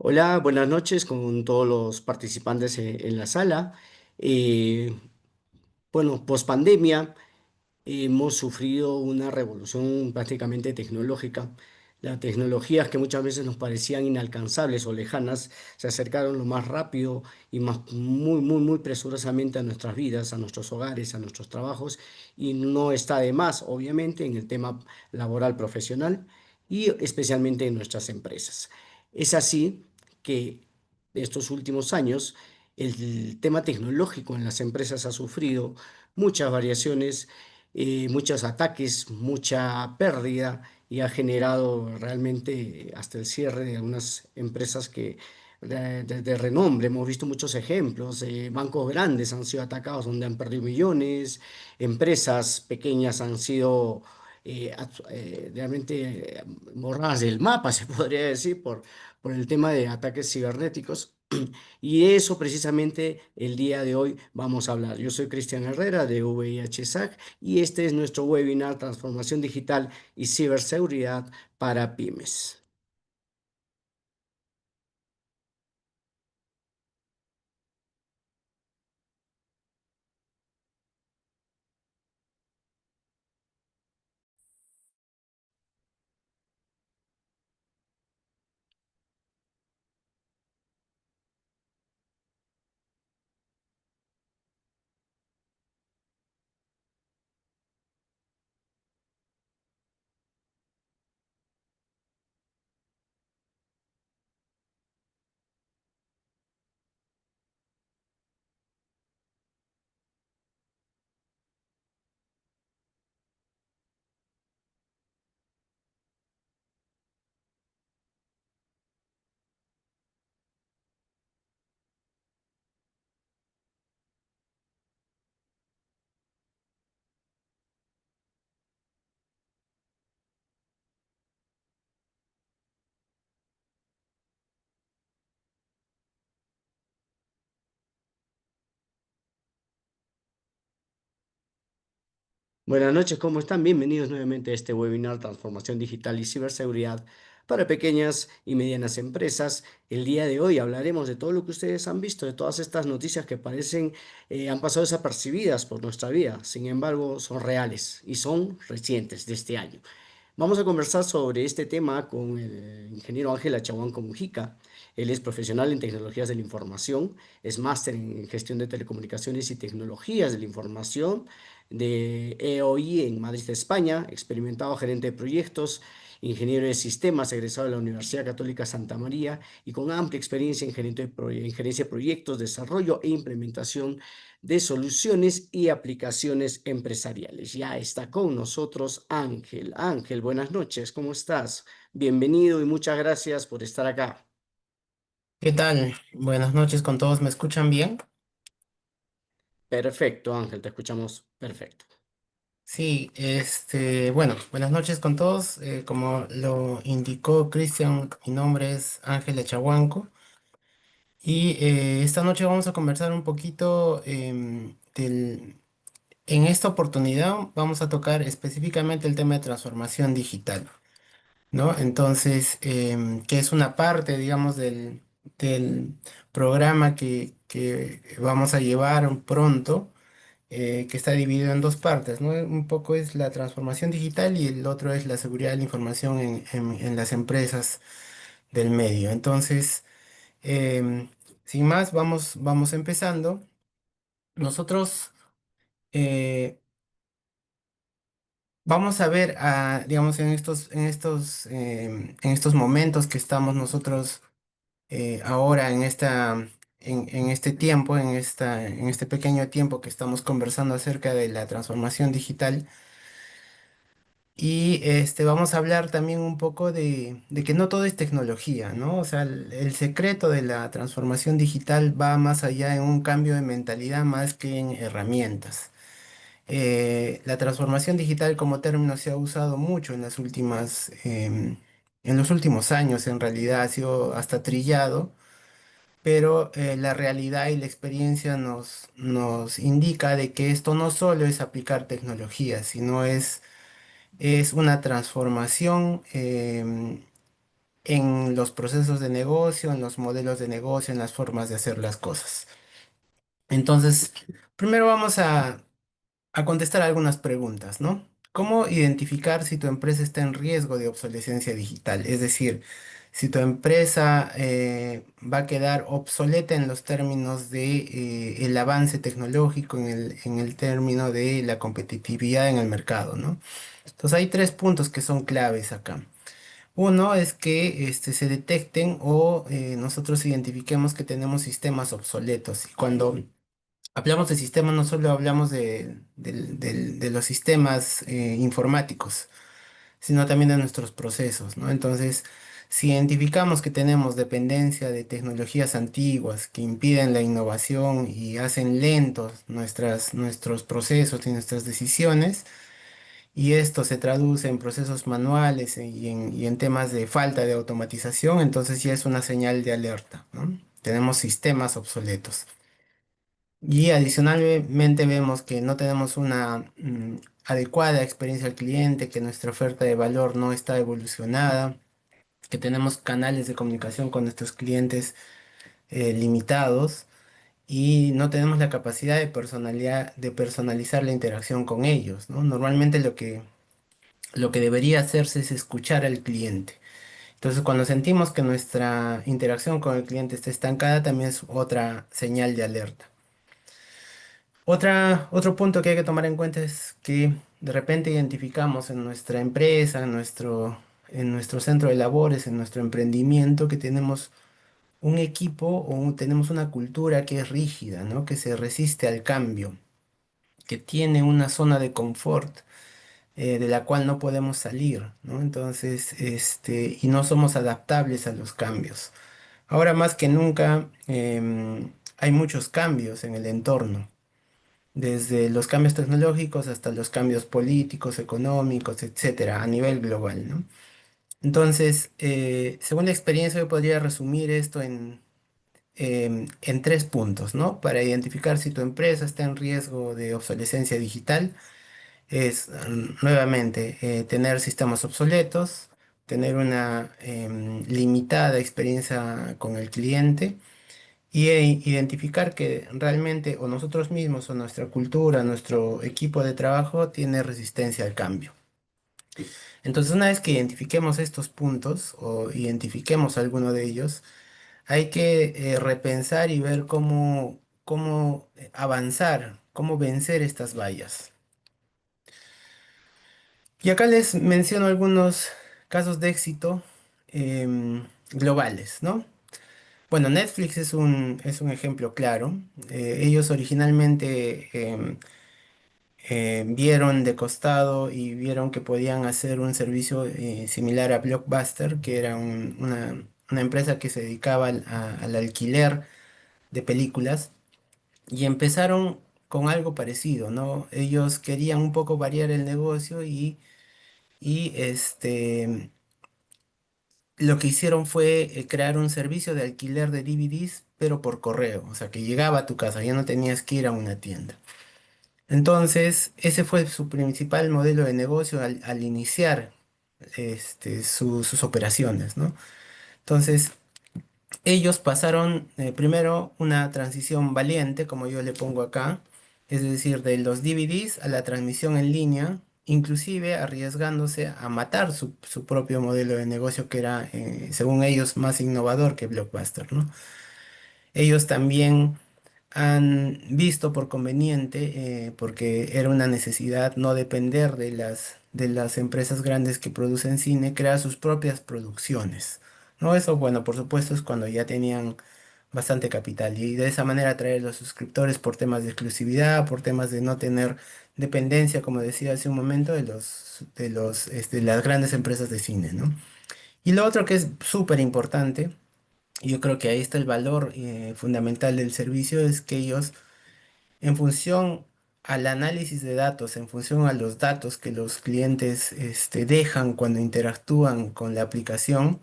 Hola, buenas noches con todos los participantes en la sala. Eh, bueno, post pandemia hemos sufrido una revolución prácticamente tecnológica. Las tecnologías que muchas veces nos parecían inalcanzables o lejanas se acercaron lo más rápido y muy presurosamente a nuestras vidas, a nuestros hogares, a nuestros trabajos, y no está de más, obviamente, en el tema laboral profesional y especialmente en nuestras empresas. Es así que estos últimos años el tema tecnológico en las empresas ha sufrido muchas variaciones, muchos ataques, mucha pérdida y ha generado realmente hasta el cierre de algunas empresas que de renombre. Hemos visto muchos ejemplos. Bancos grandes han sido atacados donde han perdido millones, empresas pequeñas han sido realmente borradas del mapa, se podría decir, por el tema de ataques cibernéticos. Y de eso precisamente el día de hoy vamos a hablar. Yo soy Cristian Herrera de VIH SAC y este es nuestro webinar Transformación Digital y Ciberseguridad para Pymes. Buenas noches, ¿cómo están? Bienvenidos nuevamente a este webinar Transformación Digital y Ciberseguridad para pequeñas y medianas empresas. El día de hoy hablaremos de todo lo que ustedes han visto, de todas estas noticias que parecen han pasado desapercibidas por nuestra vida. Sin embargo, son reales y son recientes de este año. Vamos a conversar sobre este tema con el ingeniero Ángel Achahuanco Mujica. Él es profesional en tecnologías de la información, es máster en gestión de telecomunicaciones y tecnologías de la información de EOI en Madrid, España, experimentado gerente de proyectos, ingeniero de sistemas, egresado de la Universidad Católica Santa María y con amplia experiencia en gerencia de proyectos, desarrollo e implementación de soluciones y aplicaciones empresariales. Ya está con nosotros Ángel. Ángel, buenas noches, ¿cómo estás? Bienvenido y muchas gracias por estar acá. ¿Qué tal? Buenas noches con todos. ¿Me escuchan bien? Perfecto, Ángel, te escuchamos perfecto. Sí, bueno, buenas noches con todos. Como lo indicó Cristian, mi nombre es Ángel Echahuanco y esta noche vamos a conversar un poquito en esta oportunidad vamos a tocar específicamente el tema de transformación digital, ¿no? Entonces, que es una parte, digamos, del programa que vamos a llevar pronto, que está dividido en dos partes, ¿no? Un poco es la transformación digital y el otro es la seguridad de la información en las empresas del medio. Entonces, em, sin más, vamos empezando. Nosotros eh, vamos a ver, digamos, en estos momentos que estamos nosotros ahora en este tiempo, en este pequeño tiempo que estamos conversando acerca de la transformación digital. Y vamos a hablar también un poco de que no todo es tecnología, ¿no? O sea, el secreto de la transformación digital va más allá en un cambio de mentalidad más que en herramientas. La transformación digital como término se ha usado mucho en los últimos años, en realidad ha sido hasta trillado, pero la realidad y la experiencia nos indica de que esto no solo es aplicar tecnología, sino es una transformación en los procesos de negocio, en los modelos de negocio, en las formas de hacer las cosas. Entonces, primero vamos a contestar algunas preguntas, ¿no? ¿Cómo identificar si tu empresa está en riesgo de obsolescencia digital? Es decir, si tu empresa va a quedar obsoleta en los términos de el avance tecnológico, en el término de la competitividad en el mercado, ¿no? Entonces hay tres puntos que son claves acá. Uno es que se detecten o nosotros identifiquemos que tenemos sistemas obsoletos. Y cuando hablamos de sistemas, no solo hablamos de los sistemas informáticos, sino también de nuestros procesos, ¿no? Entonces, si identificamos que tenemos dependencia de tecnologías antiguas que impiden la innovación y hacen lentos nuestros procesos y nuestras decisiones, y esto se traduce en procesos manuales y en temas de falta de automatización, entonces ya es una señal de alerta, ¿no? Tenemos sistemas obsoletos. Y adicionalmente vemos que no tenemos una adecuada experiencia al cliente, que nuestra oferta de valor no está evolucionada, que tenemos canales de comunicación con nuestros clientes limitados y no tenemos la capacidad de personalizar la interacción con ellos, ¿no? Normalmente lo que debería hacerse es escuchar al cliente. Entonces, cuando sentimos que nuestra interacción con el cliente está estancada, también es otra señal de alerta. Otro punto que hay que tomar en cuenta es que de repente identificamos en nuestra empresa, en nuestro centro de labores, en nuestro emprendimiento, que tenemos un equipo tenemos una cultura que es rígida, ¿no? Que se resiste al cambio, que tiene una zona de confort de la cual no podemos salir, ¿no? Entonces, y no somos adaptables a los cambios. Ahora más que nunca, hay muchos cambios en el entorno desde los cambios tecnológicos hasta los cambios políticos, económicos, etcétera, a nivel global, ¿no? Entonces, según la experiencia, yo podría resumir esto en tres puntos, ¿no? Para identificar si tu empresa está en riesgo de obsolescencia digital, es nuevamente tener sistemas obsoletos, tener una limitada experiencia con el cliente y identificar que realmente o nosotros mismos o nuestra cultura, nuestro equipo de trabajo tiene resistencia al cambio. Entonces, una vez que identifiquemos estos puntos o identifiquemos alguno de ellos, hay que repensar y ver cómo avanzar, cómo vencer estas vallas. Y acá les menciono algunos casos de éxito globales, ¿no? Bueno, Netflix es un ejemplo claro. Ellos originalmente vieron de costado y vieron que podían hacer un servicio similar a Blockbuster, que era una empresa que se dedicaba al alquiler de películas, y empezaron con algo parecido, ¿no? Ellos querían un poco variar el negocio y lo que hicieron fue crear un servicio de alquiler de DVDs, pero por correo, o sea, que llegaba a tu casa, ya no tenías que ir a una tienda. Entonces, ese fue su principal modelo de negocio al iniciar sus operaciones, ¿no? Entonces, ellos pasaron primero una transición valiente, como yo le pongo acá, es decir, de los DVDs a la transmisión en línea, inclusive arriesgándose a matar su propio modelo de negocio que era, según ellos, más innovador que Blockbuster, ¿no? Ellos también han visto por conveniente, porque era una necesidad no depender de las empresas grandes que producen cine, crear sus propias producciones. ¿No? Eso, bueno, por supuesto es cuando ya tenían bastante capital y de esa manera atraer a los suscriptores por temas de exclusividad, por temas de no tener dependencia, como decía hace un momento, de las grandes empresas de cine, ¿no? Y lo otro que es súper importante, y yo creo que ahí está el valor fundamental del servicio, es que ellos, en función al análisis de datos, en función a los datos que los clientes dejan cuando interactúan con la aplicación,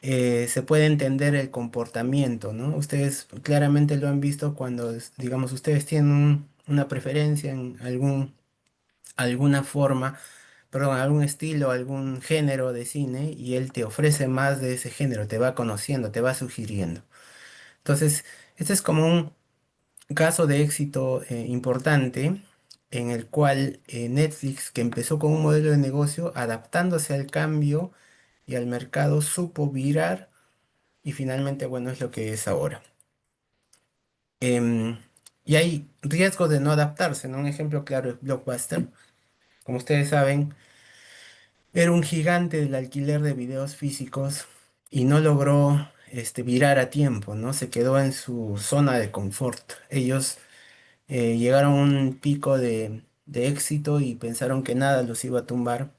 se puede entender el comportamiento, ¿no? Ustedes claramente lo han visto cuando, ustedes tienen una preferencia en alguna forma perdón, algún estilo, algún género de cine y él te ofrece más de ese género, te va conociendo, te va sugiriendo. Entonces, este es como un caso de éxito importante en el cual Netflix, que empezó con un modelo de negocio, adaptándose al cambio y al mercado, supo virar y finalmente, bueno, es lo que es ahora. Em, y hay riesgo de no adaptarse, ¿no? Un ejemplo claro es Blockbuster. Como ustedes saben, era un gigante del alquiler de videos físicos y no logró virar a tiempo, ¿no? Se quedó en su zona de confort. Ellos llegaron a un pico de éxito y pensaron que nada los iba a tumbar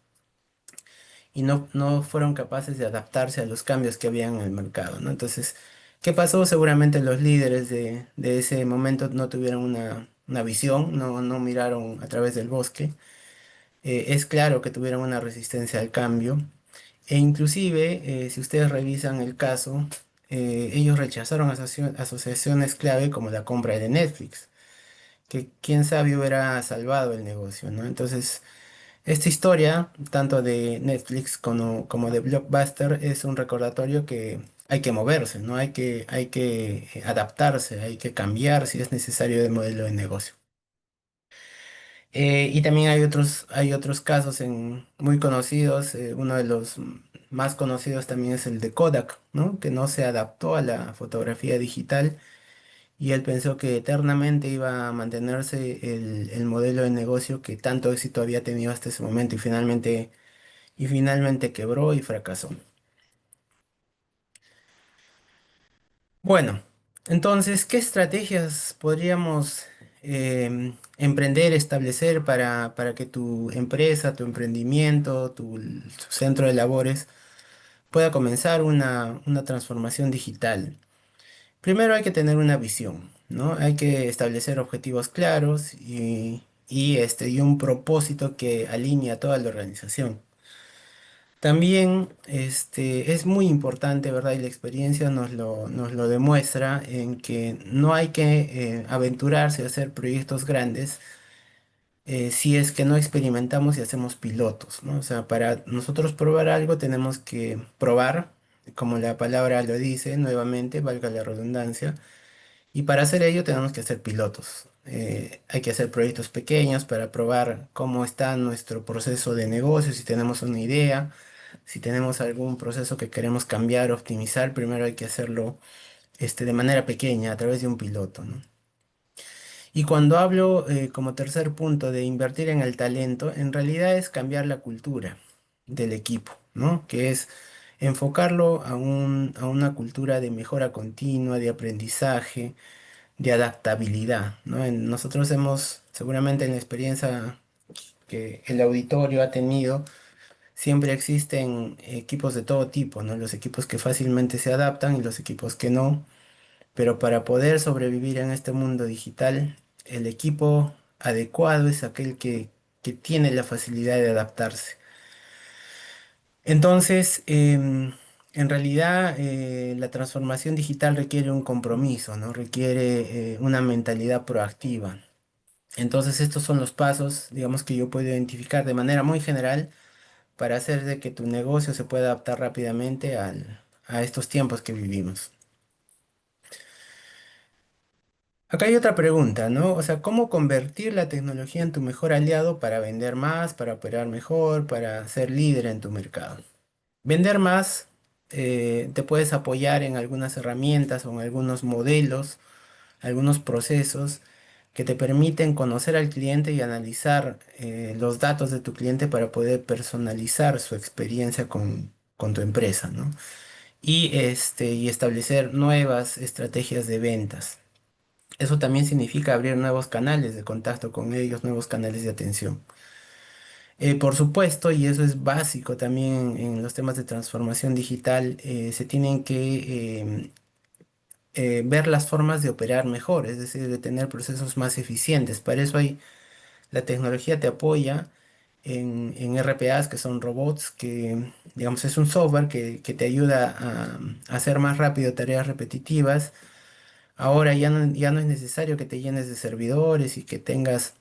y no fueron capaces de adaptarse a los cambios que había en el mercado, ¿no? Entonces, ¿qué pasó? Seguramente los líderes de ese momento no tuvieron una visión, no miraron a través del bosque. Es claro que tuvieron una resistencia al cambio e inclusive, si ustedes revisan el caso, ellos rechazaron asociaciones clave como la compra de Netflix, que quién sabe hubiera salvado el negocio, ¿no? Entonces, esta historia, tanto de Netflix como de Blockbuster, es un recordatorio que hay que moverse, ¿no? Hay que adaptarse, hay que cambiar si es necesario de modelo de negocio. Y también hay otros casos muy conocidos. Uno de los más conocidos también es el de Kodak, ¿no? Que no se adaptó a la fotografía digital y él pensó que eternamente iba a mantenerse el modelo de negocio que tanto éxito había tenido hasta ese momento y finalmente quebró y fracasó. Bueno, entonces, ¿qué estrategias podríamos emprender, establecer para que tu empresa, tu emprendimiento, tu centro de labores pueda comenzar una transformación digital? Primero hay que tener una visión, ¿no? Hay que establecer objetivos claros y un propósito que alinee a toda la organización. También es muy importante, ¿verdad? Y la experiencia nos lo demuestra en que no hay que aventurarse a hacer proyectos grandes si es que no experimentamos y hacemos pilotos, ¿no? O sea, para nosotros probar algo tenemos que probar, como la palabra lo dice, nuevamente, valga la redundancia, y para hacer ello tenemos que hacer pilotos. Hay que hacer proyectos pequeños para probar cómo está nuestro proceso de negocio, si tenemos una idea. Si tenemos algún proceso que queremos cambiar, optimizar, primero hay que hacerlo de manera pequeña, a través de un piloto, ¿no? Y cuando hablo como tercer punto de invertir en el talento, en realidad es cambiar la cultura del equipo, ¿no? Que es enfocarlo a una cultura de mejora continua, de aprendizaje, de adaptabilidad, ¿no? Nosotros seguramente en la experiencia que el auditorio ha tenido, siempre existen equipos de todo tipo, ¿no? Los equipos que fácilmente se adaptan y los equipos que no. Pero para poder sobrevivir en este mundo digital, el equipo adecuado es aquel que tiene la facilidad de adaptarse. Entonces, en realidad, la transformación digital requiere un compromiso, ¿no? Requiere una mentalidad proactiva. Entonces, estos son los pasos, digamos, que yo puedo identificar de manera muy general para hacer de que tu negocio se pueda adaptar rápidamente a estos tiempos que vivimos. Acá hay otra pregunta, ¿no? O sea, ¿cómo convertir la tecnología en tu mejor aliado para vender más, para operar mejor, para ser líder en tu mercado? Vender más, te puedes apoyar en algunas herramientas o en algunos modelos, algunos procesos que te permiten conocer al cliente y analizar los datos de tu cliente para poder personalizar su experiencia con tu empresa, ¿no? Y establecer nuevas estrategias de ventas. Eso también significa abrir nuevos canales de contacto con ellos, nuevos canales de atención. Por supuesto, y eso es básico también en los temas de transformación digital, se tienen que ver las formas de operar mejor, es decir, de tener procesos más eficientes. Para eso la tecnología te apoya en RPAs, que son robots, que digamos es un software que te ayuda a hacer más rápido tareas repetitivas. Ahora ya no es necesario que te llenes de servidores y que tengas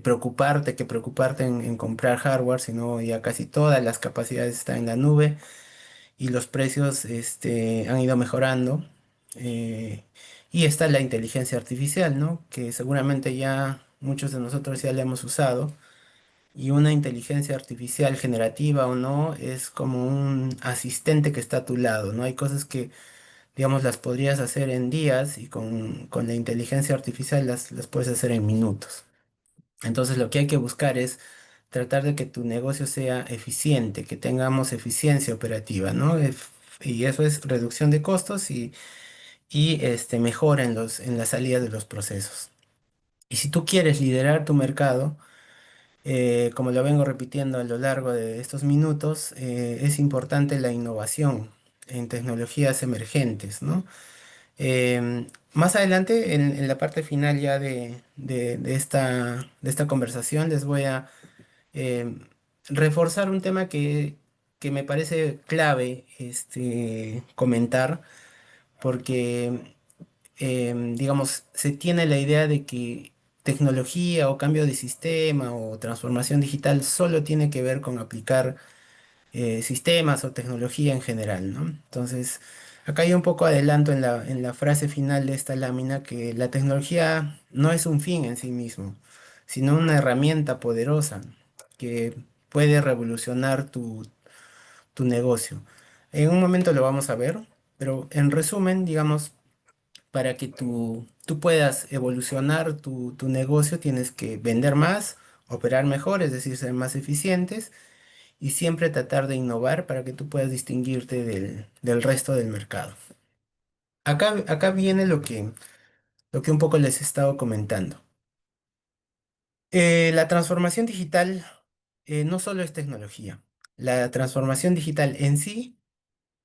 preocuparte que preocuparte en comprar hardware, sino ya casi todas las capacidades están en la nube y los precios han ido mejorando. eh, y está la inteligencia artificial, ¿no? Que seguramente ya muchos de nosotros ya la hemos usado. Y una inteligencia artificial generativa o no es como un asistente que está a tu lado, ¿no? Hay cosas que, digamos, las podrías hacer en días y con la inteligencia artificial las puedes hacer en minutos. Entonces lo que hay que buscar es tratar de que tu negocio sea eficiente, que tengamos eficiencia operativa, ¿no? Y eso es reducción de costos y mejora en la salida de los procesos. Y si tú quieres liderar tu mercado, como lo vengo repitiendo a lo largo de estos minutos, es importante la innovación en tecnologías emergentes, ¿no? Más adelante, en la parte final ya de esta conversación, les voy a em, reforzar un tema que me parece clave comentar, porque digamos, se tiene la idea de que tecnología o cambio de sistema o transformación digital solo tiene que ver con aplicar sistemas o tecnología en general, ¿no? Entonces, acá hay un poco adelanto en la frase final de esta lámina que la tecnología no es un fin en sí mismo, sino una herramienta poderosa que puede revolucionar tu negocio. En un momento lo vamos a ver, pero en resumen, digamos, para que tú puedas evolucionar tu negocio, tienes que vender más, operar mejor, es decir, ser más eficientes y siempre tratar de innovar para que tú puedas distinguirte del resto del mercado. Acá viene lo que un poco les he estado comentando. La transformación digital no solo es tecnología. La transformación digital en sí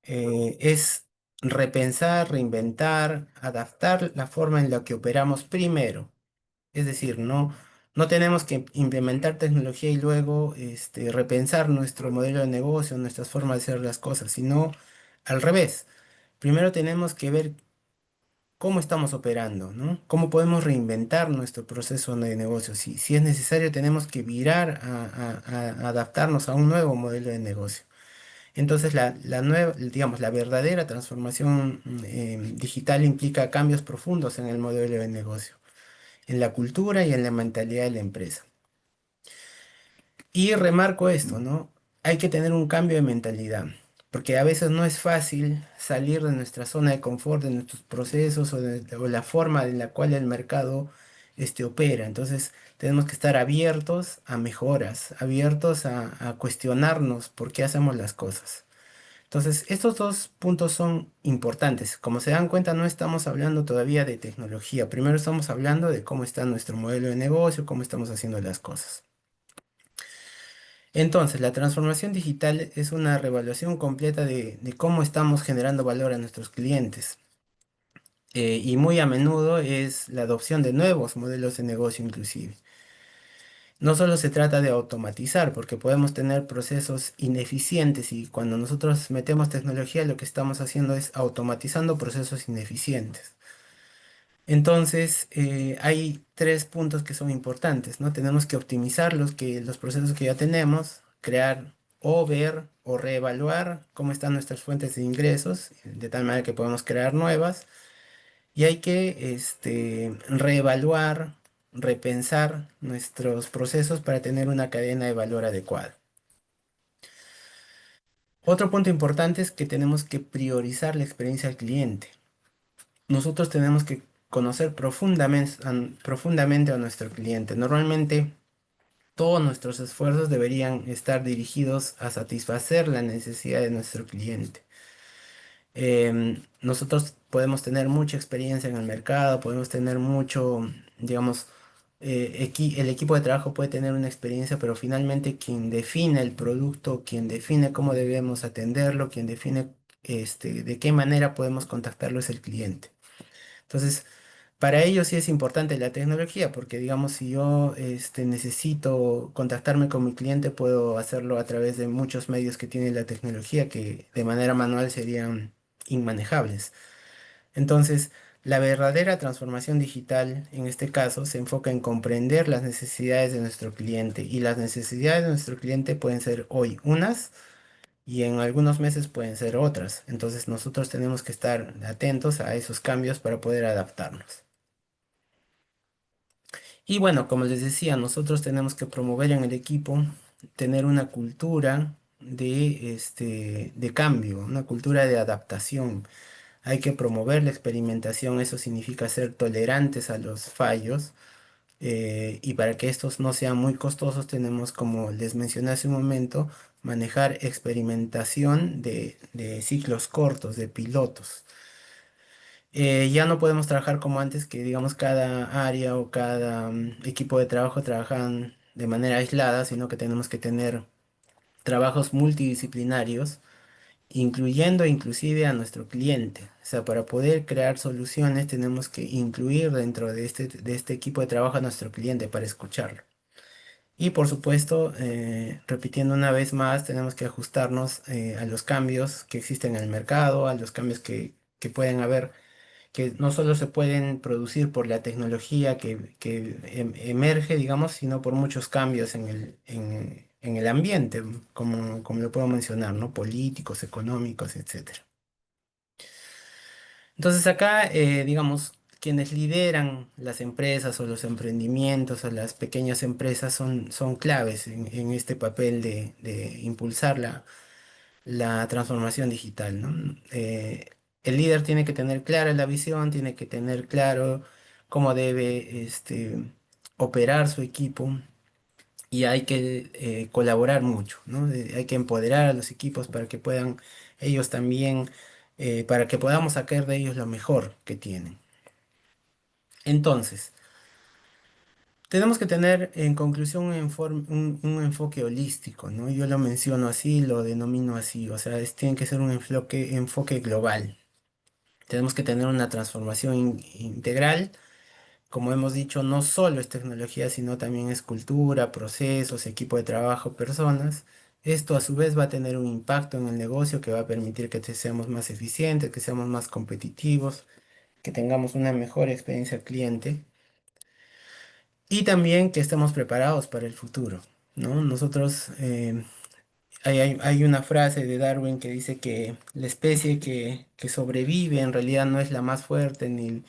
es repensar, reinventar, adaptar la forma en la que operamos primero. Es decir, no tenemos que implementar tecnología y luego repensar nuestro modelo de negocio, nuestras formas de hacer las cosas, sino al revés. Primero tenemos que ver cómo estamos operando, ¿no? Cómo podemos reinventar nuestro proceso de negocio. Si es necesario, tenemos que virar a adaptarnos a un nuevo modelo de negocio. Entonces, la nueva, digamos, la verdadera transformación digital implica cambios profundos en el modelo de negocio, en la cultura y en la mentalidad de la empresa. Y remarco esto, ¿no? Hay que tener un cambio de mentalidad, porque a veces no es fácil salir de nuestra zona de confort, de nuestros procesos o la forma en la cual el mercado opera. Entonces, tenemos que estar abiertos a mejoras, abiertos a cuestionarnos por qué hacemos las cosas. Entonces, estos dos puntos son importantes. Como se dan cuenta, no estamos hablando todavía de tecnología. Primero estamos hablando de cómo está nuestro modelo de negocio, cómo estamos haciendo las cosas. Entonces, la transformación digital es una revaluación completa de cómo estamos generando valor a nuestros clientes. Y muy a menudo es la adopción de nuevos modelos de negocio inclusive. No solo se trata de automatizar, porque podemos tener procesos ineficientes y cuando nosotros metemos tecnología lo que estamos haciendo es automatizando procesos ineficientes. Entonces, hay tres puntos que son importantes, ¿no? Tenemos que optimizar los procesos que ya tenemos, crear o ver o reevaluar cómo están nuestras fuentes de ingresos, de tal manera que podemos crear nuevas. Y hay que reevaluar, repensar nuestros procesos para tener una cadena de valor adecuada. Otro punto importante es que tenemos que priorizar la experiencia del cliente. Nosotros tenemos que conocer profundamente a nuestro cliente. Normalmente todos nuestros esfuerzos deberían estar dirigidos a satisfacer la necesidad de nuestro cliente. Nosotros podemos tener mucha experiencia en el mercado, podemos tener mucho, digamos, el equipo de trabajo puede tener una experiencia, pero finalmente quien define el producto, quien define cómo debemos atenderlo, quien define de qué manera podemos contactarlo es el cliente. Entonces, para ello sí es importante la tecnología, porque digamos, si yo necesito contactarme con mi cliente, puedo hacerlo a través de muchos medios que tiene la tecnología que de manera manual serían inmanejables. Entonces, La verdadera transformación digital, en este caso, se enfoca en comprender las necesidades de nuestro cliente y las necesidades de nuestro cliente pueden ser hoy unas y en algunos meses pueden ser otras. Entonces nosotros tenemos que estar atentos a esos cambios para poder adaptarnos. Y bueno, como les decía, nosotros tenemos que promover en el equipo, tener una cultura de cambio, una cultura de adaptación. Hay que promover la experimentación, eso significa ser tolerantes a los fallos. Y para que estos no sean muy costosos, tenemos, como les mencioné hace un momento, manejar experimentación de ciclos cortos, de pilotos. Ya no podemos trabajar como antes, que digamos cada área o cada equipo de trabajo trabajan de manera aislada, sino que tenemos que tener trabajos multidisciplinarios, incluyendo inclusive a nuestro cliente. O sea, para poder crear soluciones tenemos que incluir dentro de este equipo de trabajo a nuestro cliente para escucharlo. Y por supuesto, repitiendo una vez más, tenemos que ajustarnos a los cambios que existen en el mercado, a los cambios que pueden haber, que no solo se pueden producir por la tecnología que emerge, digamos, sino por muchos cambios en el ambiente, como lo puedo mencionar, ¿no? Políticos, económicos, etcétera. Entonces acá, digamos, quienes lideran las empresas o los emprendimientos o las pequeñas empresas son claves en este papel de impulsar la transformación digital, ¿no? El líder tiene que tener clara la visión, tiene que tener claro cómo debe operar su equipo y hay que colaborar mucho, ¿no? Hay que empoderar a los equipos para que puedan ellos también, para que podamos sacar de ellos lo mejor que tienen. Entonces, tenemos que tener en conclusión un enfoque holístico, ¿no? Yo lo menciono así, lo denomino así, o sea, tiene que ser un enfoque global. Tenemos que tener una transformación integral. Como hemos dicho, no solo es tecnología, sino también es cultura, procesos, equipo de trabajo, personas. Esto a su vez va a tener un impacto en el negocio que va a permitir que seamos más eficientes, que seamos más competitivos, que tengamos una mejor experiencia al cliente y también que estemos preparados para el futuro, ¿no? Nosotros, hay una frase de Darwin que dice que la especie que sobrevive en realidad no es la más fuerte ni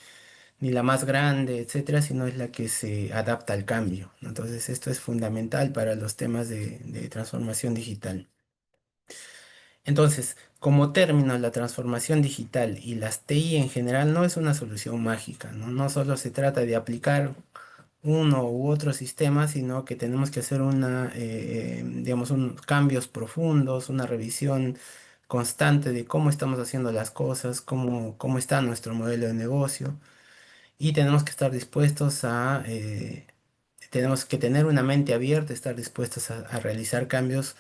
la más grande, etcétera, sino es la que se adapta al cambio, ¿no? Entonces, esto es fundamental para los temas de transformación digital. Entonces, como término, la transformación digital y las TI en general no es una solución mágica, ¿no? No solo se trata de aplicar uno u otro sistema, sino que tenemos que hacer digamos, cambios profundos, una revisión constante de cómo estamos haciendo las cosas, cómo está nuestro modelo de negocio y tenemos que tener una mente abierta, estar dispuestos a realizar cambios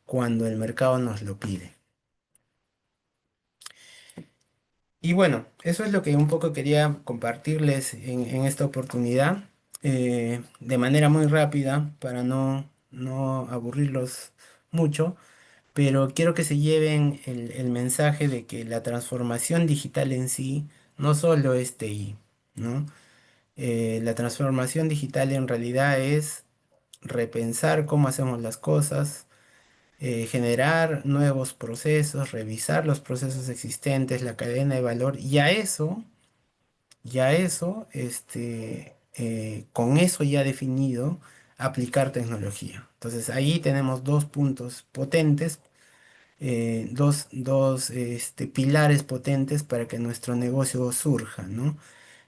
cuando el mercado nos lo pide. Y bueno, eso es lo que un poco quería compartirles en esta oportunidad, de manera muy rápida para no aburrirlos mucho, pero quiero que se lleven el mensaje de que la transformación digital en sí no solo es TI, ¿no? La transformación digital en realidad es repensar cómo hacemos las cosas, generar nuevos procesos, revisar los procesos existentes, la cadena de valor, y a eso, con eso ya definido, aplicar tecnología. Entonces ahí tenemos dos puntos potentes, pilares potentes para que nuestro negocio surja, ¿no?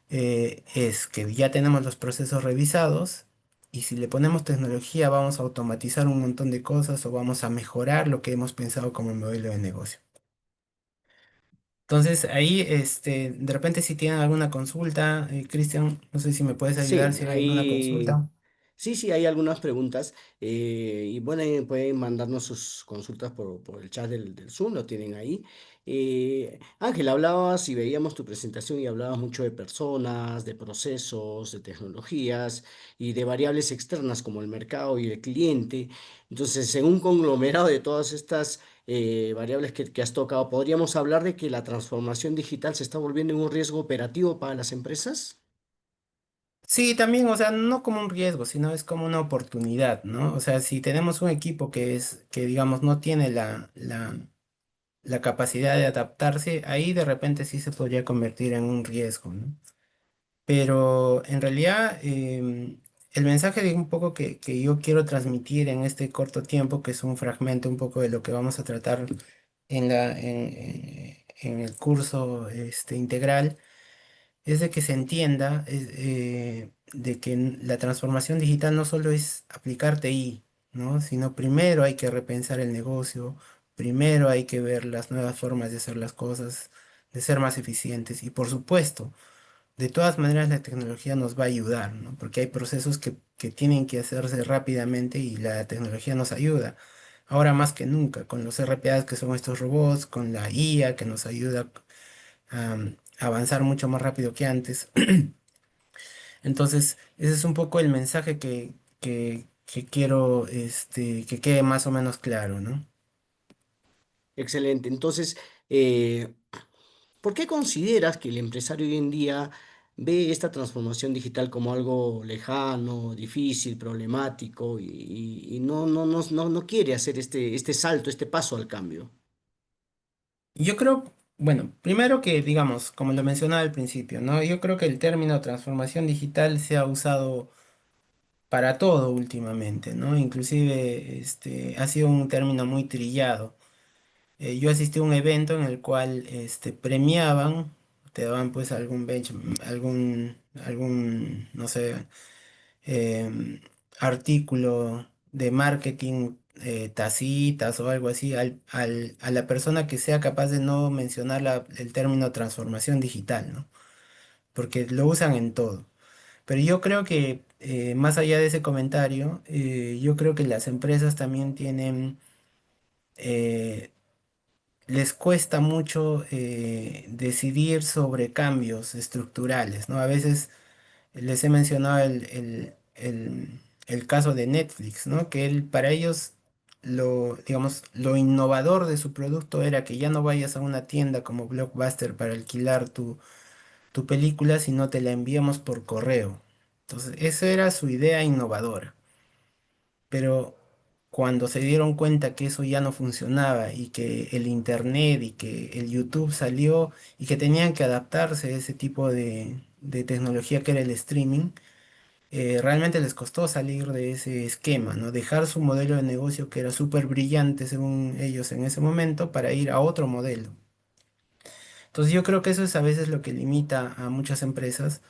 Es que ya tenemos los procesos revisados y si le ponemos tecnología vamos a automatizar un montón de cosas o vamos a mejorar lo que hemos pensado como modelo de negocio. Entonces ahí, de repente si tienen alguna consulta, Cristian, no sé si me puedes ayudar Sí, si hay alguna consulta. sí, hay algunas preguntas. Y bueno, pueden mandarnos sus consultas por el chat del Zoom, lo tienen ahí. Ángel, hablabas y veíamos tu presentación y hablabas mucho de personas, de procesos, de tecnologías y de variables externas como el mercado y el cliente. Entonces, en un conglomerado de todas estas variables que has tocado, ¿podríamos hablar de que la transformación digital se está volviendo un riesgo operativo para las empresas? Sí, también, o sea, no como un riesgo, sino es como una oportunidad, ¿no? O sea, si tenemos un equipo que digamos, no tiene la capacidad de adaptarse, ahí de repente sí se podría convertir en un riesgo, ¿no? Pero en realidad, el mensaje de un poco que yo quiero transmitir en este corto tiempo, que es un fragmento un poco de lo que vamos a tratar en el curso integral, es de que se entienda de que la transformación digital no solo es aplicar TI, ¿no? Sino primero hay que repensar el negocio, primero hay que ver las nuevas formas de hacer las cosas, de ser más eficientes y por supuesto, de todas maneras la tecnología nos va a ayudar, ¿no? Porque hay procesos que tienen que hacerse rápidamente y la tecnología nos ayuda. Ahora más que nunca, con los RPAs que son estos robots, con la IA que nos ayuda a avanzar mucho más rápido que antes. Entonces, ese es un poco el mensaje que quiero que quede más o menos claro, ¿no? Excelente. Entonces, eh, ¿por qué consideras que el empresario hoy en día ve esta transformación digital como algo lejano, difícil, problemático y no quiere hacer este salto, este paso al cambio? Yo creo, bueno, primero que, digamos, como lo mencionaba al principio, ¿no? Yo creo que el término transformación digital se ha usado para todo últimamente, ¿no? Inclusive, ha sido un término muy trillado. Yo asistí a un evento en el cual, premiaban, te daban pues algún no sé, em, artículo de marketing, tacitas o algo así, a la persona que sea capaz de no mencionar el término transformación digital, ¿no? Porque lo usan en todo. Pero yo creo que más allá de ese comentario, yo creo que las empresas también tienen, eh, les cuesta mucho decidir sobre cambios estructurales, ¿no? A veces les he mencionado el caso de Netflix, ¿no? Que para ellos digamos, lo innovador de su producto era que ya no vayas a una tienda como Blockbuster para alquilar tu película, sino te la enviamos por correo. Entonces, esa era su idea innovadora. Pero cuando se dieron cuenta que eso ya no funcionaba y que el Internet y que el YouTube salió y que tenían que adaptarse a ese tipo de tecnología que era el streaming, realmente les costó salir de ese esquema, ¿no? Dejar su modelo de negocio que era súper brillante según ellos en ese momento para ir a otro modelo. Entonces yo creo que eso es a veces lo que limita a muchas empresas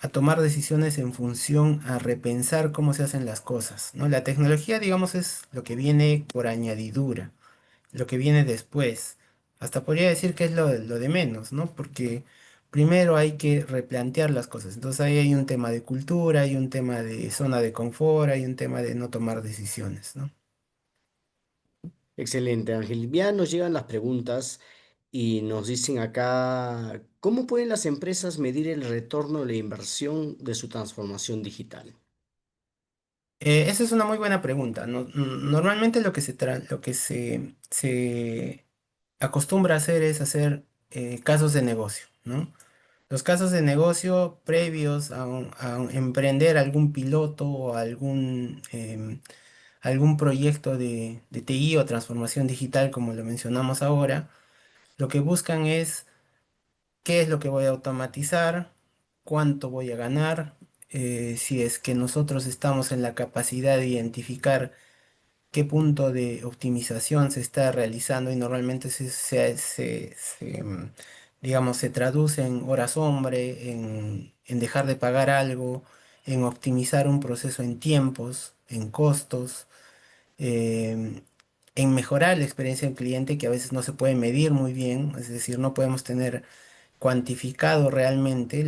a tomar decisiones en función a repensar cómo se hacen las cosas, ¿no? La tecnología, digamos, es lo que viene por añadidura, lo que viene después. Hasta podría decir que es lo de menos, ¿no? Porque primero hay que replantear las cosas. Entonces ahí hay un tema de cultura, hay un tema de zona de confort, hay un tema de no tomar decisiones, ¿no? Excelente, Ángel. Ya nos llegan las preguntas y nos dicen acá, ¿cómo pueden las empresas medir el retorno de la inversión de su transformación digital? Esa es una muy buena pregunta. Normalmente lo que se acostumbra a hacer es hacer casos de negocio, ¿no? Los casos de negocio previos a emprender algún piloto o algún proyecto de TI o transformación digital, como lo mencionamos ahora, lo que buscan es qué es lo que voy a automatizar, cuánto voy a ganar, si es que nosotros estamos en la capacidad de identificar qué punto de optimización se está realizando y normalmente digamos, se traduce en horas hombre, en dejar de pagar algo, en optimizar un proceso en tiempos, en costos, en mejorar la experiencia del cliente que a veces no se puede medir muy bien, es decir, no podemos tener cuantificado realmente.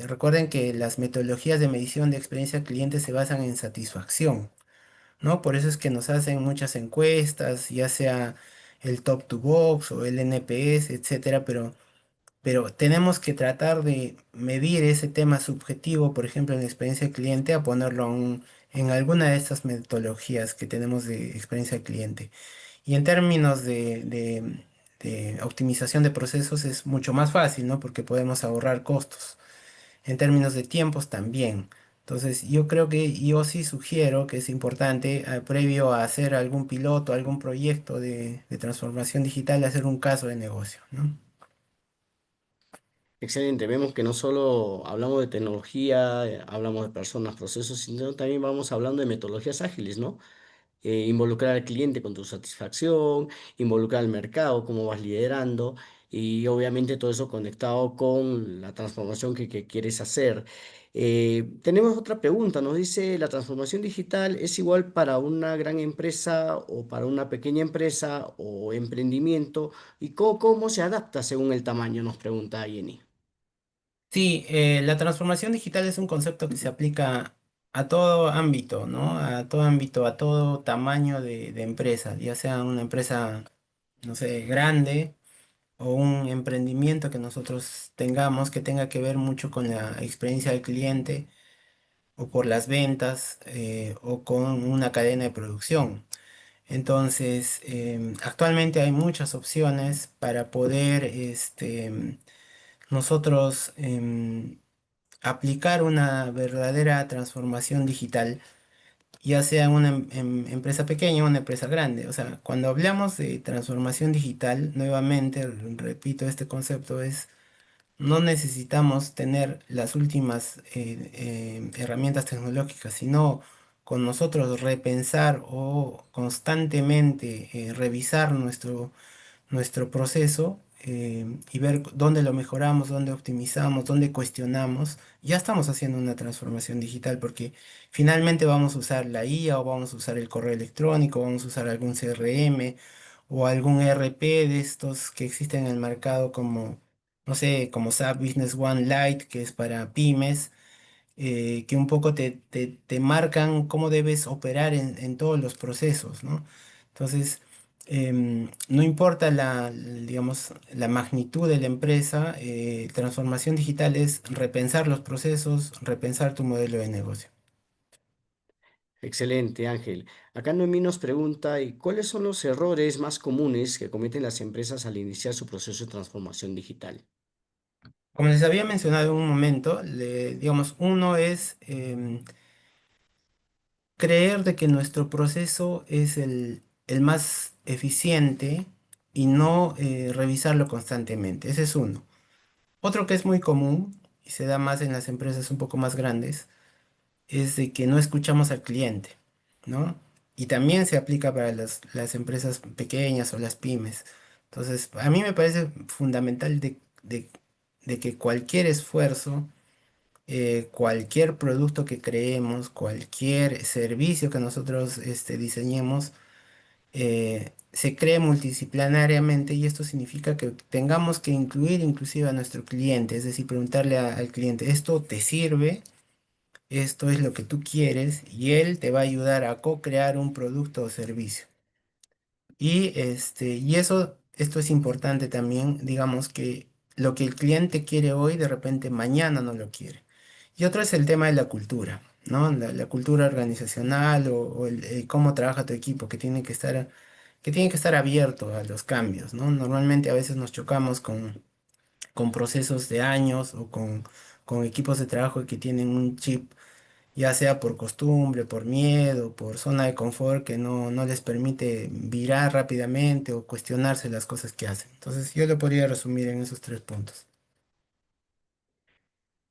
Recuerden que las metodologías de medición de experiencia del cliente se basan en satisfacción. ¿No? Por eso es que nos hacen muchas encuestas, ya sea el Top to Box o el NPS, etcétera, pero tenemos que tratar de medir ese tema subjetivo, por ejemplo, en la experiencia del cliente, en alguna de estas metodologías que tenemos de experiencia del cliente. Y en términos de optimización de procesos es mucho más fácil, ¿no? Porque podemos ahorrar costos. En términos de tiempos también. Entonces, yo creo que yo sí sugiero que es importante, previo a hacer algún piloto, algún proyecto de transformación digital, hacer un caso de negocio, ¿no? Excelente, vemos que no solo hablamos de tecnología, hablamos de personas, procesos, sino también vamos hablando de metodologías ágiles, ¿no? Involucrar al cliente con tu satisfacción, involucrar al mercado, cómo vas liderando y obviamente todo eso conectado con la transformación que quieres hacer. Tenemos otra pregunta, nos dice, ¿la transformación digital es igual para una gran empresa o para una pequeña empresa o emprendimiento? ¿Y cómo se adapta según el tamaño? Nos pregunta Jenny. Sí, la transformación digital es un concepto que se aplica a todo ámbito, ¿no? A todo ámbito, a todo tamaño de empresa, ya sea una empresa, no sé, grande o un emprendimiento que nosotros tengamos que tenga que ver mucho con la experiencia del cliente o por las ventas o con una cadena de producción. Entonces, actualmente hay muchas opciones para poder nosotros aplicar una verdadera transformación digital, ya sea una empresa pequeña o una empresa grande. O sea, cuando hablamos de transformación digital, nuevamente, repito, este concepto es no necesitamos tener las últimas herramientas tecnológicas, sino con nosotros repensar o constantemente revisar nuestro proceso y ver dónde lo mejoramos, dónde optimizamos, dónde cuestionamos. Ya estamos haciendo una transformación digital porque finalmente vamos a usar la IA o vamos a usar el correo electrónico, vamos a usar algún CRM o algún ERP de estos que existen en el mercado como, no sé, como SAP Business One Lite, que es para pymes, que un poco te marcan cómo debes operar en todos los procesos, ¿no? Entonces, no importa digamos, la magnitud de la empresa, transformación digital es repensar los procesos, repensar tu modelo de negocio. Excelente, Ángel. Acá Noemí nos pregunta, ¿y cuáles son los errores más comunes que cometen las empresas al iniciar su proceso de transformación digital? Como les había mencionado en un momento, digamos, uno es creer de que nuestro proceso es el más eficiente y no revisarlo constantemente. Ese es uno. Otro que es muy común y se da más en las empresas un poco más grandes es de que no escuchamos al cliente, ¿no? Y también se aplica para las empresas pequeñas o las pymes. Entonces, a mí me parece fundamental de que cualquier esfuerzo, cualquier producto que creemos, cualquier servicio que nosotros diseñemos, se cree multidisciplinariamente y esto significa que tengamos que incluir inclusive a nuestro cliente, es decir, preguntarle al cliente, ¿esto te sirve? ¿Esto es lo que tú quieres? Y él te va a ayudar a co-crear un producto o servicio. Y esto es importante también, digamos que lo que el cliente quiere hoy, de repente mañana no lo quiere. Y otro es el tema de la cultura, ¿no? La cultura organizacional o cómo trabaja tu equipo, que tiene que estar abierto a los cambios, ¿no? Normalmente a veces nos chocamos con procesos de años o con equipos de trabajo que tienen un chip, ya sea por costumbre, por miedo, por zona de confort que no les permite virar rápidamente o cuestionarse las cosas que hacen. Entonces yo lo podría resumir en esos tres puntos.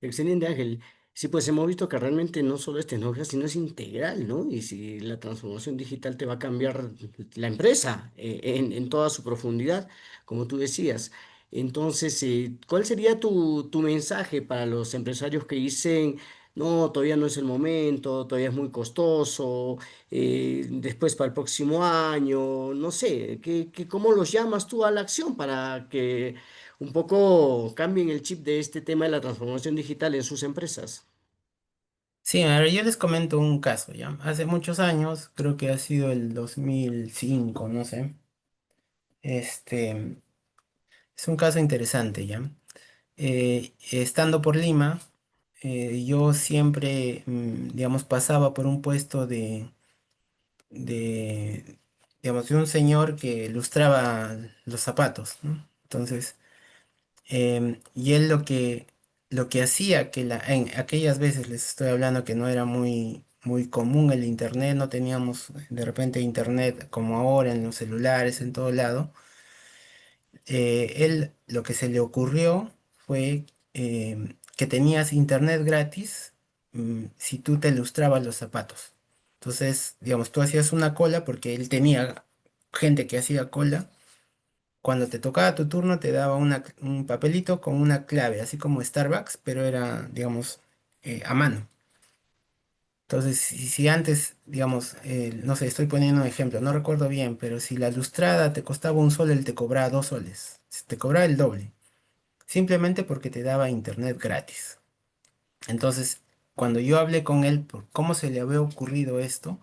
Excelente, Ángel. Sí, pues hemos visto que realmente no solo es tecnología, sino es integral, ¿no? Y si la transformación digital te va a cambiar la empresa en toda su profundidad, como tú decías. Entonces, ¿cuál sería tu mensaje para los empresarios que dicen, no, todavía no es el momento, todavía es muy costoso, después para el próximo año, no sé, cómo los llamas tú a la acción para que un poco cambien el chip de este tema de la transformación digital en sus empresas? Sí, a ver, yo les comento un caso, ¿ya? Hace muchos años, creo que ha sido el 2005, no sé. Este, es un caso interesante, ¿ya? Estando por Lima, yo siempre, digamos, pasaba por un puesto digamos, de un señor que lustraba los zapatos, ¿no? Entonces, y él lo que hacía, en aquellas veces les estoy hablando que no era muy común el internet, no teníamos de repente internet como ahora en los celulares, en todo lado. Él lo que se le ocurrió fue que tenías internet gratis, si tú te lustrabas los zapatos. Entonces, digamos, tú hacías una cola porque él tenía gente que hacía cola. Cuando te tocaba tu turno te daba un papelito con una clave, así como Starbucks, pero era, digamos, a mano. Entonces, si antes, digamos, no sé, estoy poniendo un ejemplo, no recuerdo bien, pero si la lustrada te costaba un sol, él te cobraba 2 soles. Te cobraba el doble, simplemente porque te daba internet gratis. Entonces, cuando yo hablé con él por cómo se le había ocurrido esto,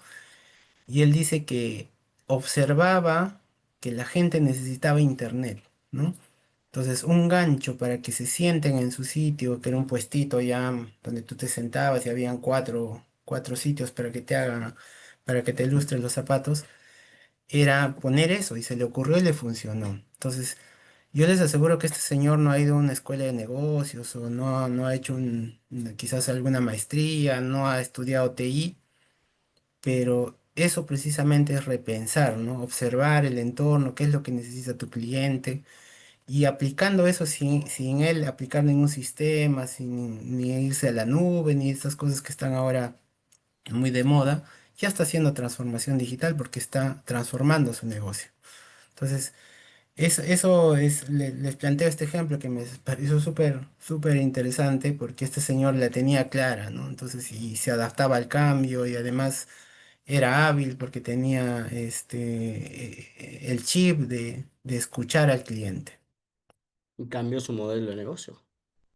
y él dice que observaba que la gente necesitaba internet, ¿no? Entonces, un gancho para que se sienten en su sitio, que era un puestito ya donde tú te sentabas y habían cuatro sitios para que te hagan, para que te ilustren los zapatos, era poner eso y se le ocurrió y le funcionó. Entonces, yo les aseguro que este señor no ha ido a una escuela de negocios o no ha hecho quizás alguna maestría, no ha estudiado TI, pero eso precisamente es repensar, ¿no? Observar el entorno, qué es lo que necesita tu cliente y aplicando eso sin él aplicar ningún sistema, sin ni irse a la nube, ni esas cosas que están ahora muy de moda, ya está haciendo transformación digital porque está transformando su negocio. Entonces, eso es, les planteo este ejemplo que me pareció súper interesante porque este señor la tenía clara, ¿no? Entonces, y se adaptaba al cambio y además era hábil porque tenía el chip de escuchar al cliente. Y cambió su modelo de negocio.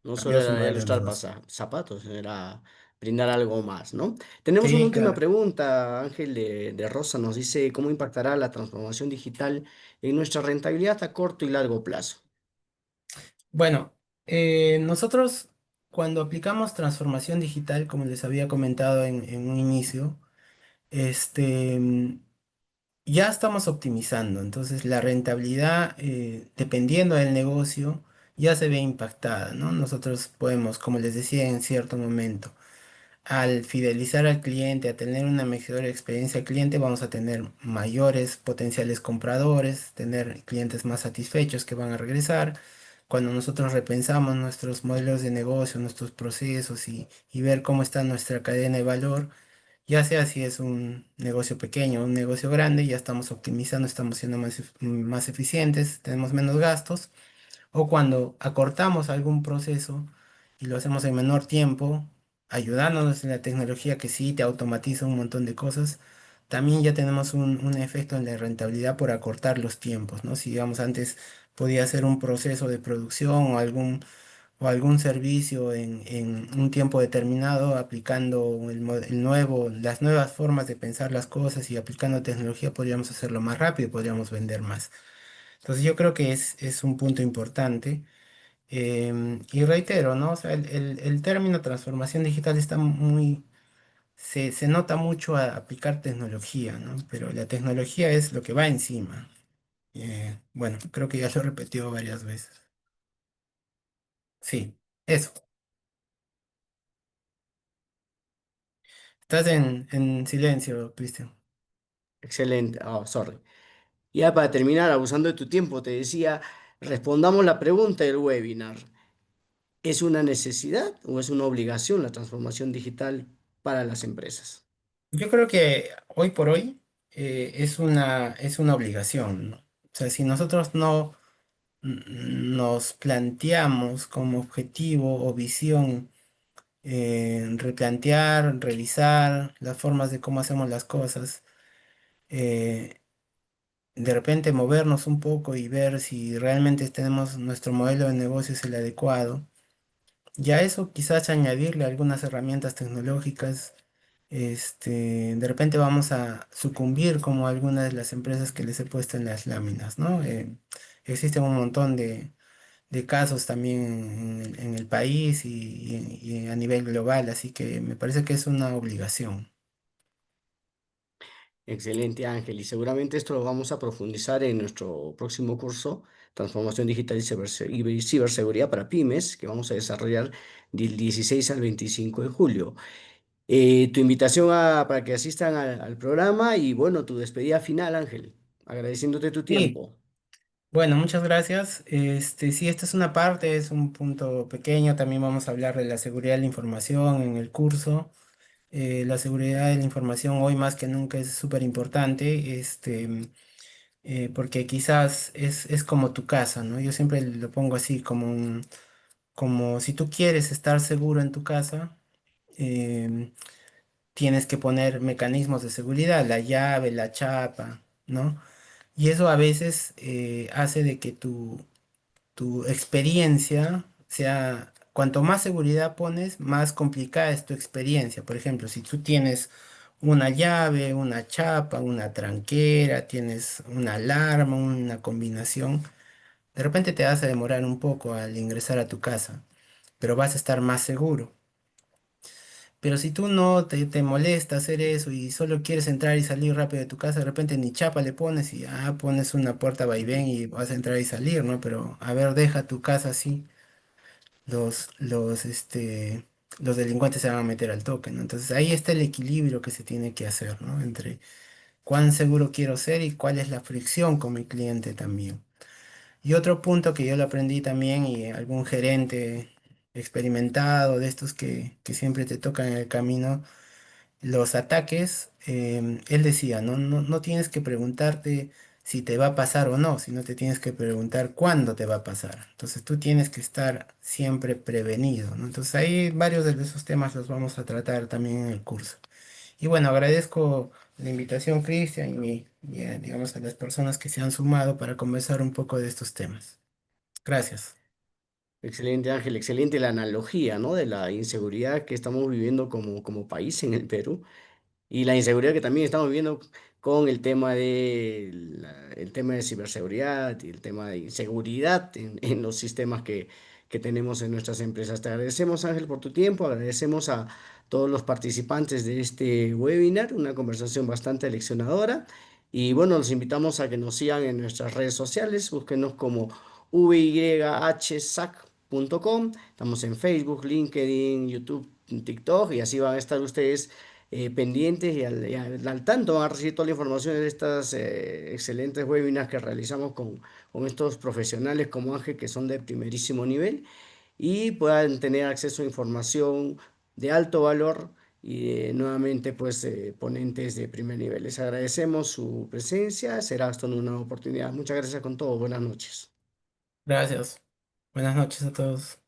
No solo Cambió su era modelo de ilustrar negocio. zapatos, era brindar algo más, ¿no? Tenemos una Sí, última claro. pregunta, Ángel de Rosa nos dice, ¿cómo impactará la transformación digital en nuestra rentabilidad a corto y largo plazo? Bueno, nosotros cuando aplicamos transformación digital, como les había comentado en un inicio, este, ya estamos optimizando. Entonces la rentabilidad, dependiendo del negocio, ya se ve impactada, ¿no? Nosotros podemos, como les decía en cierto momento, al fidelizar al cliente, a tener una mejor experiencia al cliente, vamos a tener mayores potenciales compradores, tener clientes más satisfechos que van a regresar. Cuando nosotros repensamos nuestros modelos de negocio, nuestros procesos y ver cómo está nuestra cadena de valor, ya sea si es un negocio pequeño o un negocio grande, ya estamos optimizando, estamos siendo más eficientes, tenemos menos gastos. O cuando acortamos algún proceso y lo hacemos en menor tiempo, ayudándonos en la tecnología que sí te automatiza un montón de cosas, también ya tenemos un efecto en la rentabilidad por acortar los tiempos, ¿no? Si digamos antes podía hacer un proceso de producción o algún servicio en un tiempo determinado, aplicando las nuevas formas de pensar las cosas y aplicando tecnología, podríamos hacerlo más rápido, podríamos vender más. Entonces yo creo que es un punto importante. Y reitero, ¿no? O sea, el término transformación digital está se nota mucho a aplicar tecnología, ¿no? Pero la tecnología es lo que va encima. Bueno, creo que ya lo he repetido varias veces. Sí, eso. Estás en silencio, Cristian. Excelente, oh, sorry. Ya para terminar, abusando de tu tiempo, te decía, respondamos la pregunta del webinar. ¿Es una necesidad o es una obligación la transformación digital para las empresas? Yo creo que hoy por hoy es una obligación, ¿no? O sea, si nosotros no nos planteamos como objetivo o visión replantear, revisar las formas de cómo hacemos las cosas, eh, de repente movernos un poco y ver si realmente tenemos nuestro modelo de negocio es el adecuado. Ya eso quizás añadirle algunas herramientas tecnológicas, de repente vamos a sucumbir como algunas de las empresas que les he puesto en las láminas, ¿no? Existen un montón de casos también en el país y a nivel global, así que me parece que es una obligación. Excelente, Ángel. Y seguramente esto lo vamos a profundizar en nuestro próximo curso, Transformación Digital y Ciberseguridad para Pymes, que vamos a desarrollar del 16 al 25 de julio. Tu invitación para que asistan al programa y bueno, tu despedida final, Ángel, agradeciéndote tu Sí, tiempo. bueno, muchas gracias. Sí, esta es una parte, es un punto pequeño. También vamos a hablar de la seguridad de la información en el curso. La seguridad de la información hoy más que nunca es súper importante, porque quizás es como tu casa, ¿no? Yo siempre lo pongo así, como si tú quieres estar seguro en tu casa, em, tienes que poner mecanismos de seguridad, la llave, la chapa, ¿no? Y eso a veces hace de que tu experiencia sea, cuanto más seguridad pones, más complicada es tu experiencia. Por ejemplo, si tú tienes una llave, una chapa, una tranquera, tienes una alarma, una combinación, de repente te vas a demorar un poco al ingresar a tu casa, pero vas a estar más seguro. Pero si tú no te molesta hacer eso y solo quieres entrar y salir rápido de tu casa, de repente ni chapa le pones y pones una puerta vaivén y vas a entrar y salir, ¿no? Pero a ver, deja tu casa así, los, los, este, los delincuentes se van a meter al toque, ¿no? Entonces ahí está el equilibrio que se tiene que hacer, ¿no? Entre cuán seguro quiero ser y cuál es la fricción con mi cliente también. Y otro punto que yo lo aprendí también y algún gerente experimentado de estos que siempre te tocan en el camino, los ataques, él decía, no tienes que preguntarte si te va a pasar o no, sino te tienes que preguntar cuándo te va a pasar. Entonces tú tienes que estar siempre prevenido, ¿no? Entonces ahí varios de esos temas los vamos a tratar también en el curso. Y bueno, agradezco la invitación, Cristian, digamos a las personas que se han sumado para conversar un poco de estos temas. Gracias. Excelente, Ángel, excelente la analogía, ¿no? De la inseguridad que estamos viviendo como país en el Perú. Y la inseguridad que también estamos viendo con el tema el tema de ciberseguridad y el tema de inseguridad en los sistemas que tenemos en nuestras empresas. Te agradecemos, Ángel, por tu tiempo, agradecemos a todos los participantes de este webinar, una conversación bastante aleccionadora. Y bueno, los invitamos a que nos sigan en nuestras redes sociales, búsquenos como vyhsac.com. Estamos en Facebook, LinkedIn, YouTube, TikTok y así van a estar ustedes pendientes y al tanto. Van a recibir toda la información de estas excelentes webinars que realizamos con estos profesionales como Ángel, que son de primerísimo nivel y puedan tener acceso a información de alto valor y nuevamente pues ponentes de primer nivel. Les agradecemos su presencia. Será hasta una nueva oportunidad. Muchas gracias con todo. Buenas noches. Gracias. Buenas noches a todos.